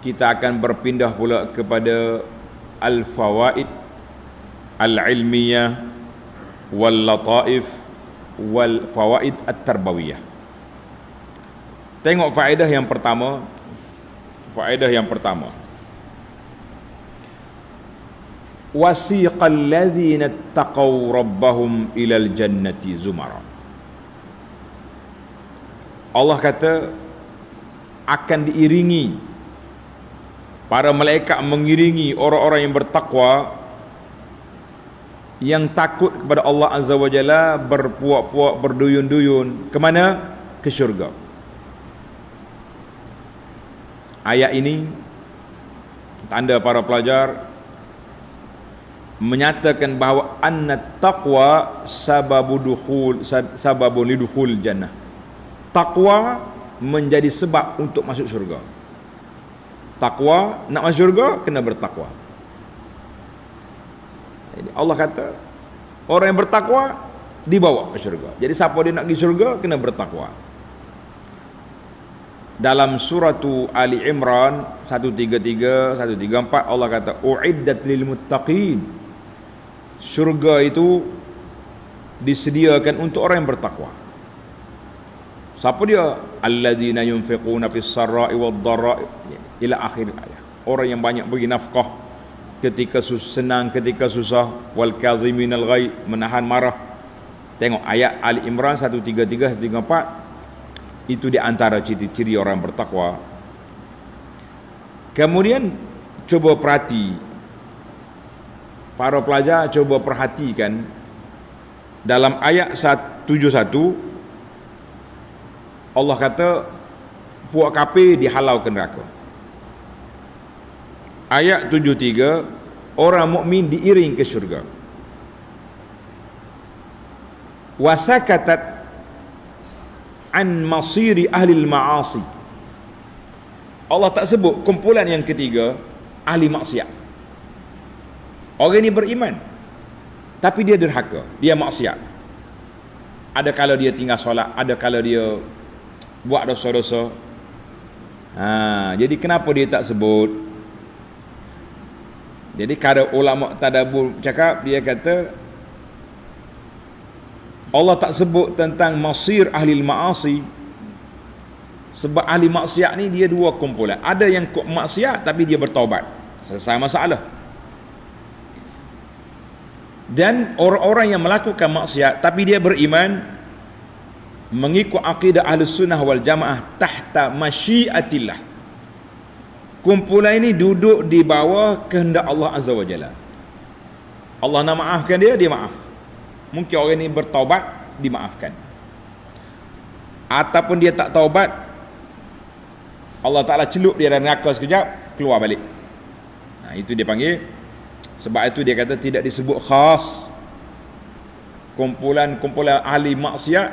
kita akan berpindah pula kepada al-fawaid al-ilmiyah wal-lataif wal-fawaid at-tarbawiyah. Tengok faedah yang pertama. Wasiqal ladzina taqaw rabbahum ilal jannati zumara. Allah kata akan diiringi, para malaikat mengiringi orang-orang yang bertakwa, yang takut kepada Allah Azza wa Jalla, berpuak-puak, berduyun-duyun ke mana? Ke syurga. Ayat ini tanda para pelajar menyatakan bahawa anna taqwa sababun lidukhul jannah. Taqwa menjadi sebab untuk masuk syurga. Takwa, nak masuk syurga kena bertakwa. Jadi Allah kata orang yang bertakwa dibawa ke syurga. Jadi siapa dia nak pergi syurga kena bertakwa. Dalam surah Ali Imran 133, 134 Allah kata uiddat lil muttaqin. Syurga itu disediakan untuk orang yang bertakwa. Siapa dia? Alladzina yunfiquna fis sarra'i wad dharra'i ila akhir ayat. Orang yang banyak bagi nafkah ketika senang, ketika susah, wal kaziminal ghaid, menahan marah. Tengok ayat Ali Imran 133, 134. Itu di antara ciri-ciri orang bertakwa. Kemudian cuba perhati, para pelajar cuba perhatikan dalam ayat 171 Allah kata puak kafir dihalau ke neraka. Ayat 73 orang mukmin diiring ke syurga. Wasakatat an masiri ahli al-ma'asi. Allah tak sebut kumpulan yang ketiga ahli maksiat. Orang ini beriman tapi dia derhaka, dia maksiat. Ada kala dia tinggal solat, ada kala dia buat dosa-dosa. Jadi kenapa dia tak sebut? Jadi kada ulama tadabbur cakap, dia kata Allah tak sebut tentang masir ahli ma'asi sebab ahli maksiat ni dia dua kumpulan. Ada yang maksiat tapi dia bertaubat, selesai masalah. Dan orang-orang yang melakukan maksiat tapi dia beriman, mengikut akidah Ahlus Sunnah wal Jamaah tahta masyiatillah. Kumpulan ini duduk di bawah kehendak Allah Azza wa Jalla. Allah nak maafkan dia, dia maaf. Mungkin orang ini bertaubat, dimaafkan. Ataupun dia tak taubat, Allah Ta'ala celup dia dalam neraka sekejap, keluar balik. Itu dia panggil. Sebab itu dia kata tidak disebut khas kumpulan ahli maksiat,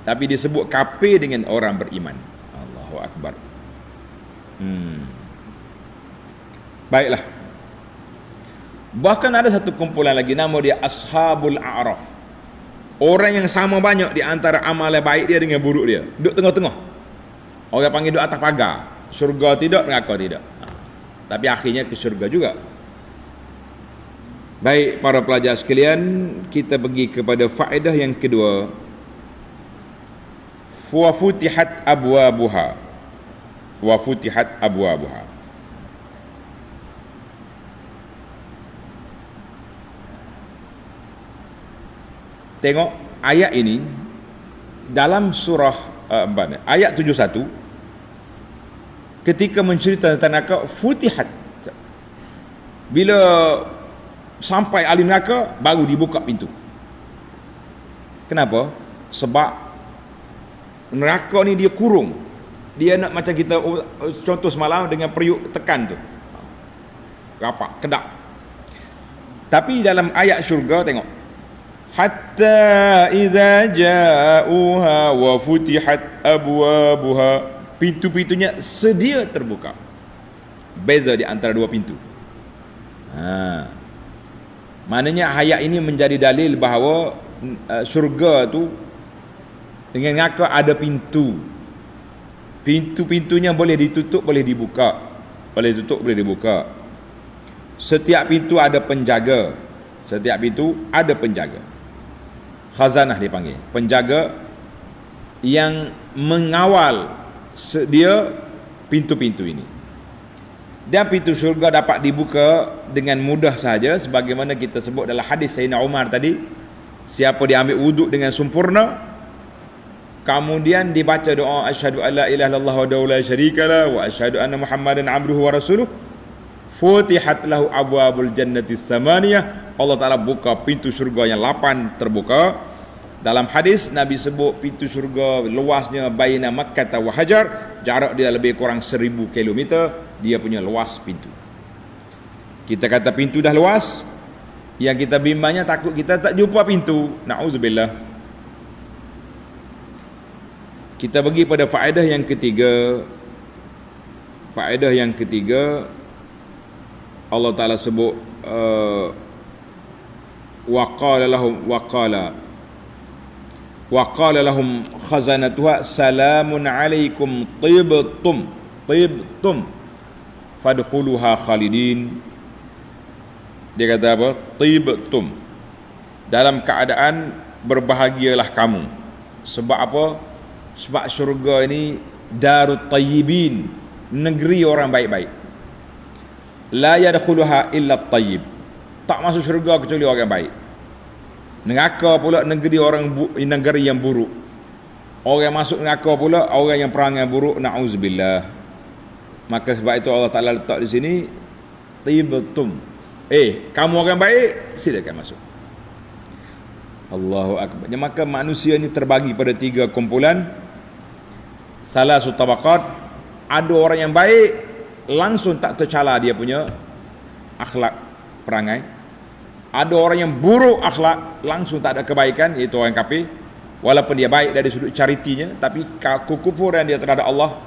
tapi disebut kafir dengan orang beriman. Allahu Akbar. Baiklah. Bahkan ada satu kumpulan lagi, nama dia Ashabul A'raf. Orang yang sama banyak di antara amal baik dia dengan buruk dia. Duduk tengah-tengah. Orang panggil duduk atas pagar. Syurga tidak, neraka tidak. Tapi akhirnya ke syurga juga. Baik para pelajar sekalian, kita pergi kepada faedah yang kedua. Wa futihat abwabuha. Tengok ayat ini dalam surah ayat 71 ketika menceritakan tentang neraka, futihat. Bila sampai ahli neraka baru dibuka pintu. Kenapa? Sebab neraka ni dia kurung. Dia nak macam kita contoh semalam dengan periuk tekan tu. Rapak, kedap. Tapi dalam ayat syurga tengok. Hatta idza ja'uha wa futihat abwabuha. Pintu-pintunya sedia terbuka. Beza di antara dua pintu. Maknanya ayat ini menjadi dalil bahawa syurga tu dengan neraka ada pintu. Pintu-pintunya boleh ditutup, boleh dibuka. Boleh tutup, boleh dibuka. Setiap pintu ada penjaga. Setiap pintu ada penjaga. Khazanah dipanggil. Penjaga yang mengawal dia pintu-pintu ini. Dan pintu syurga dapat dibuka dengan mudah saja, sebagaimana kita sebut dalam hadis Sayyidina Umar tadi. Siapa dia ambil wuduk dengan sempurna, kemudian dibaca doa asyhadu alla ilaha illallah wa la syarikalah wa asyhadu anna muhammadan abduhu wa rasuluh, futihat lahu abwabul jannati tsamaniyah, Allah Taala buka pintu syurga yang 8 terbuka. Dalam hadis Nabi sebut pintu syurga luasnya baina Makkah wa Hajar, jarak dia lebih kurang 1000 km, dia punya luas pintu. Kita kata pintu dah luas, yang kita bimbangnya takut kita tak jumpa pintu. Na'udzubillah. Kita pergi pada faedah yang ketiga. Faedah yang ketiga, Allah Ta'ala sebut waqala lahum khazanatuha salamun alaikum tibtum fadkhuluha khalidin. Dia kata apa? Tibtum, dalam keadaan berbahagialah kamu. Sebab apa? Sebab syurga ini darut tayyibin, negeri orang baik-baik. La yadkhuluha illa at-tayyib, tak masuk syurga kecuali orang baik. Neraka pula negeri negeri yang buruk. Orang masuk neraka pula orang yang perangai buruk, na'uzubillah. Maka sebab itu Allah Ta'ala letak di sini tibtum. Kamu orang baik, silakan masuk. Allahu Akbar. Maka manusia ini terbagi pada 3 kumpulan. Salah satu tabaqat. Ada orang yang baik, langsung tak tercela dia punya akhlak perangai. Ada orang yang buruk akhlak, langsung tak ada kebaikan, iaitu orang kafir. Walaupun dia baik dari sudut charitinya, tapi kekufuran dia terhadap Allah.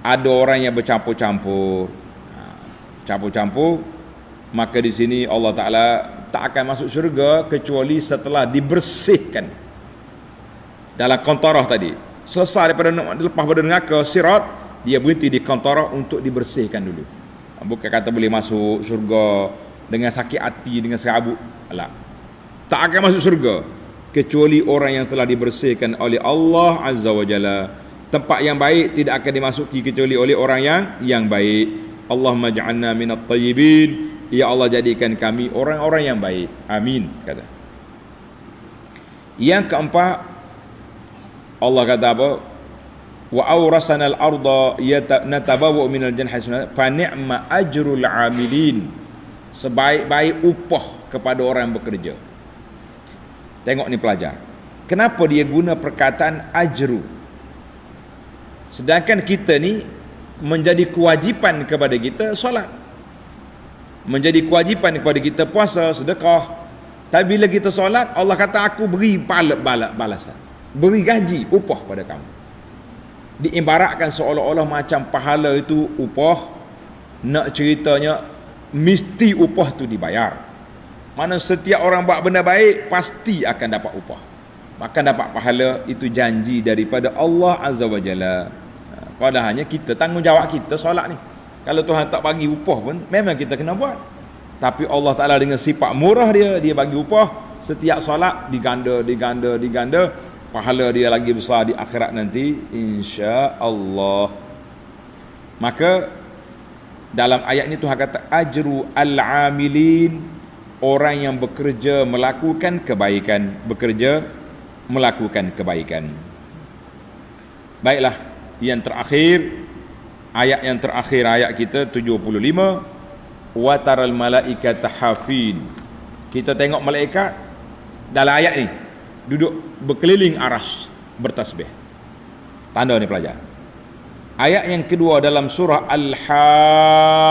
Ada orang yang bercampur-campur. Campur-campur. Maka di sini Allah Ta'ala tak akan masuk syurga kecuali setelah dibersihkan. Dalam kontorah tadi, selesai daripada lepas pada neraka sirat, dia berhenti di kontorah untuk dibersihkan dulu. Bukan kata boleh masuk syurga dengan sakit hati, dengan serabut. Alah, tak akan masuk syurga kecuali orang yang telah dibersihkan oleh Allah Azza wa Jalla. Tempat yang baik tidak akan dimasuki kecuali oleh orang yang baik. Allahumma ja'alna minat tayyibin. Ya Allah, jadikan kami orang-orang yang baik. Amin, kata. Yang keempat, Allah kata apa? Wa awrasana al-arda natabawwa'u minal jannati fa ni'ma ajrul 'amilin. Sebaik-baik upah kepada orang yang bekerja. Tengok ni pelajar. Kenapa dia guna perkataan ajru? Sedangkan kita ni menjadi kewajipan kepada kita solat. Menjadi kewajipan kepada kita puasa, sedekah. Tapi bila kita solat, Allah kata aku beri balasan, beri gaji, upah pada kamu. Diibaratkan seolah-olah macam pahala itu upah. Nak ceritanya mesti upah tu dibayar. Mana setiap orang buat benda baik pasti akan dapat upah, akan dapat pahala. Itu janji daripada Allah Azza wa Jalla. Padahalnya kita tanggungjawab kita solat ni. Kalau Tuhan tak bagi upah pun memang kita kena buat. Tapi Allah Ta'ala dengan sifat murah dia bagi upah. Setiap solat diganda. Pahala dia lagi besar di akhirat nanti, insya-Allah. Maka dalam ayat ini Tuhan kata ajru al-amilin, orang yang bekerja melakukan kebaikan, Baiklah, yang terakhir, ayat yang terakhir, ayat kita 75, wa taral malaikata hafin. Kita tengok malaikat dalam ayat ni duduk berkeliling arasy bertasbih. Tanda ni pelajar. Ayat yang kedua dalam surah Al-Haqqah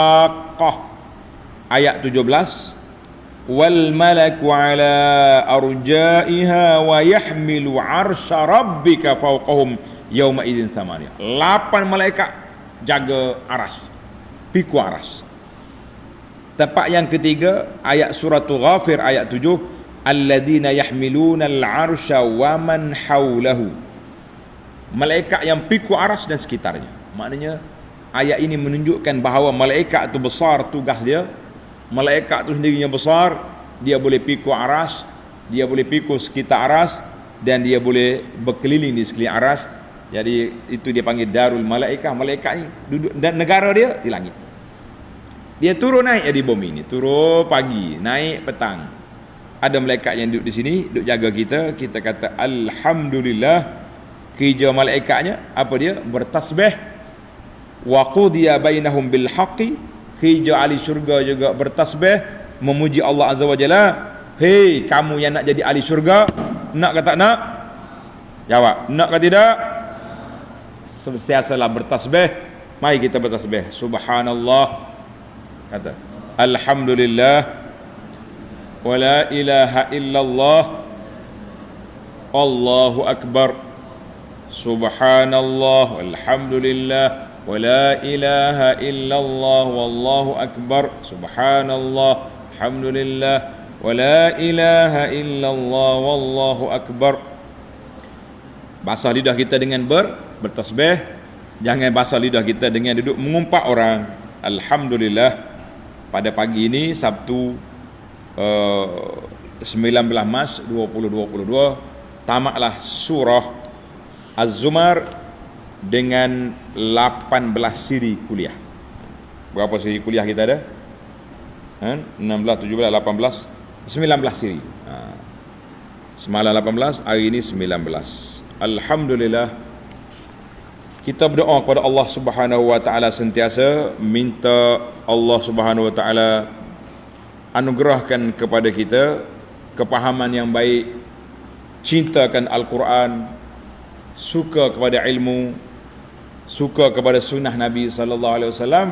ayat 17, wal malaku ala arjaiha wa yahmilu arsya rabbika fawqahum yauma idzin samaniyah. 8 malaikat jaga aras, pikul aras. Tempat yang ketiga ayat suratul Ghafir ayat 7, alladzina yahmiluna al-arsya wa man haulahu. malaikat yang pikul aras dan sekitarnya. Maknanya ayat ini menunjukkan bahawa malaikat itu besar tugas dia. Malaikat itu sendirinya besar, dia boleh pikul aras, dia boleh pikul sekitar aras, dan dia boleh berkeliling di sekeliling aras. Jadi itu dia panggil darul malaikah. Malaikat ni duduk, dan negara dia di langit. Dia turun naik di bumi ni, turun pagi, naik petang. Ada malaikat yang duduk di sini, duduk jaga kita. Kita kata alhamdulillah, kerja malaikatnya apa dia? Bertasbih. Wa qudiya bainahum bil haqqi, kerja ahli syurga juga bertasbih, memuji Allah Azza wa Jalla. Hei kamu yang nak jadi ahli syurga, nak ke tak nak? Jawab, nak ke tidak? Sentiasalah bertasbih. Mari kita bertasbih. Subhanallah, kata alhamdulillah, wa la ilaha illallah, Allahu akbar, subhanallah, alhamdulillah, wa la ilaha illallah, wallahu akbar, subhanallah, alhamdulillah, wa la ilaha illallah, wallahu akbar. Basah lidah kita dengan bertasbih. Jangan basah lidah kita dengan duduk mengumpat orang. Alhamdulillah, pada pagi ini Sabtu 19 Mac 2022 tamatlah surah Az-Zumar dengan 18 siri kuliah. Berapa siri kuliah kita ada? 16, 17, 18, 19 siri. Semalam 18, hari ini 19. Alhamdulillah, kita berdoa kepada Allah Subhanahu wa taala sentiasa, minta Allah Subhanahu wa taala anugerahkan kepada kita kepahaman yang baik, cintakan Al-Quran, suka kepada ilmu, suka kepada sunnah Nabi sallallahu alaihi wasallam.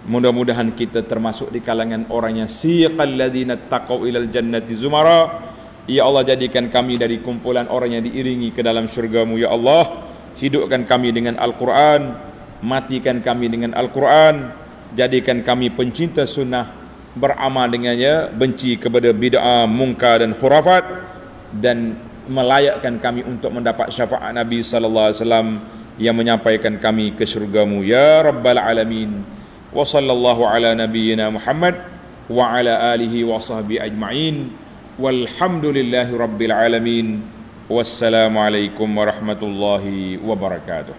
Mudah-mudahan kita termasuk di kalangan orang yang siqal ladzina taqaw ilal jannati zumara. Ya Allah, jadikan kami dari kumpulan orang yang diiringi ke dalam syurga-Mu ya Allah. Hidupkan kami dengan Al-Quran, matikan kami dengan Al-Quran, jadikan kami pencinta sunnah, beramal dengannya, benci kepada bid'ah, mungkar dan khurafat, dan melayakkan kami untuk mendapat syafaat Nabi sallallahu alaihi wasallam yang menyampaikan kami ke syurga-Mu ya Rabbal Alamin. Wa sallallahu ala nabiyyina Muhammad wa ala alihi wa sahbihi ajma'in. Walhamdulillahi rabbil alamin. Wassalamualaikum warahmatullahi wabarakatuh.